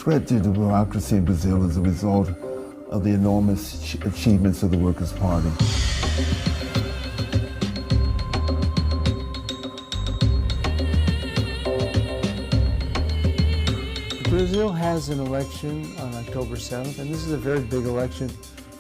threat to democracy in Brazil as a result of the enormous achievements of the Workers' Party. Brazil has an election on October 7th, and this is a very big election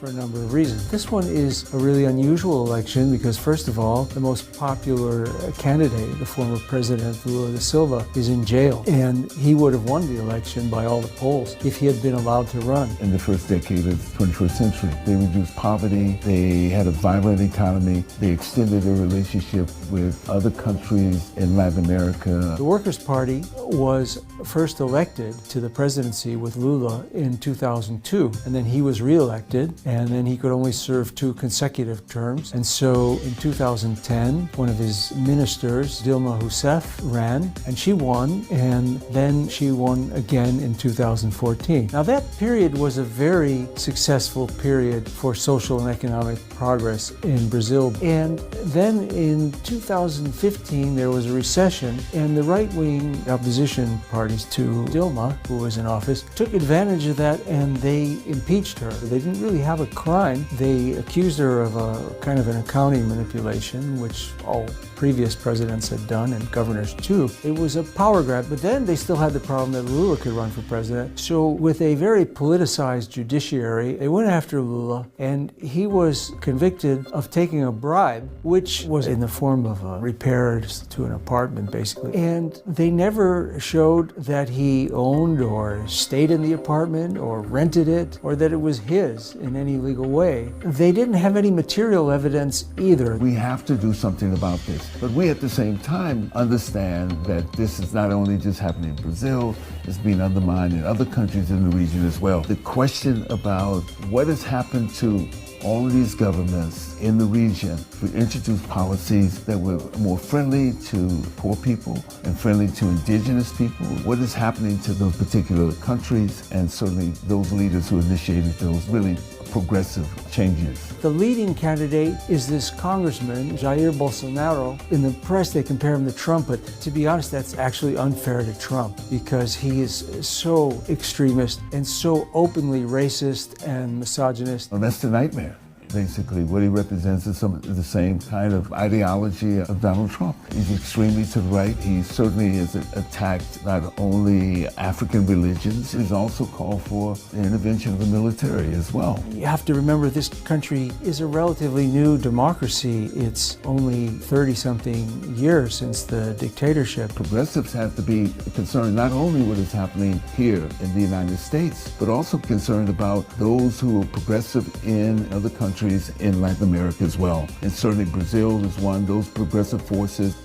for a number of reasons. This one is a really unusual election because, first of all, the most popular candidate, the former President Lula da Silva, is in jail, and he would have won the election by all the polls if he had been allowed to run. In the first decade of the 21st century, they reduced poverty, they had a vibrant economy, they extended their relationship with other countries in Latin America. The Workers' Party was first elected to the presidency with Lula in 2002, and then he was re-elected, and then he could only serve 2 consecutive terms. And so in 2010, one of his ministers, Dilma Rousseff, ran, and she won, and then she won again in 2014. Now that period was a very successful period for social and economic progress in Brazil. And then in 2015, there was a recession, and the right-wing opposition parties to Dilma, who was in office, took advantage of that, and they impeached her. They didn't really have a crime. They accused her of a kind of an accounting manipulation, which all previous presidents had done, and governors too. It was a power grab, but then they still had the problem that Lula could run for president. So with a very politicized judiciary, they went after Lula, and he was convicted of taking a bribe, which was in the form of repairs to an apartment, basically. And they never showed that he owned or stayed in the apartment or rented it, or that it was his in any legal way. They didn't have any material evidence either. We have to do something about this. But we at the same time understand that this is not only just happening in Brazil, it's being undermined in other countries in the region as well. The question about what has happened to all of these governments in the region to introduce policies that were more friendly to poor people and friendly to indigenous people. What is happening to those particular countries, and certainly those leaders who initiated those really progressive changes. The leading candidate is this congressman, Jair Bolsonaro. In the press, they compare him to Trump, but to be honest, that's actually unfair to Trump because he is so extremist and so openly racist and misogynist. Well, that's the nightmare. Basically, what he represents is the same kind of ideology of Donald Trump. He's extremely to the right. He certainly has attacked not only African religions, he's also called for the intervention of the military as well. You have to remember this country is a relatively new democracy. It's only 30-something years since the dictatorship. Progressives have to be concerned not only what is happening here in the United States, but also concerned about those who are progressive in other countries in Latin America as well. And certainly Brazil is one of those progressive forces.